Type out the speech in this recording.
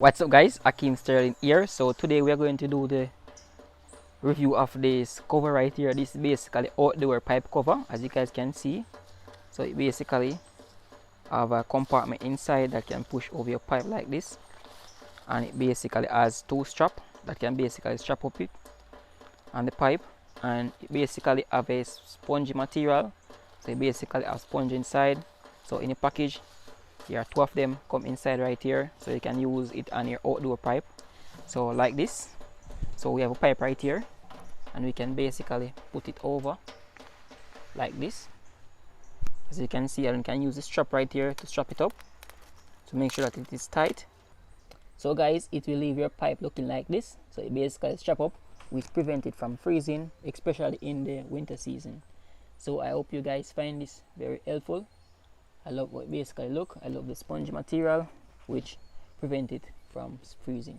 What's up guys, Ackeem Sterling here. So today we are going to do the review of this cover right here. This is basically outdoor pipe cover, as you guys can see. So it basically have a compartment inside that can push over your pipe like this, and it basically has two straps that can basically strap up it on the pipe, and it basically have a spongy material. So it basically has sponge inside. So in the package here are two of them come inside right here, so you can use it on your outdoor pipe. So like this, so we have a pipe right here, and we can basically put it over like this, as you can see, and you can use the strap right here to strap it up to make sure that it is tight. So guys, it will leave your pipe looking like this. So it basically strap up, which prevent it from freezing, especially in the winter season. So I hope you guys find this very helpful. I love what it basically look. I love the sponge material, which prevent it from freezing.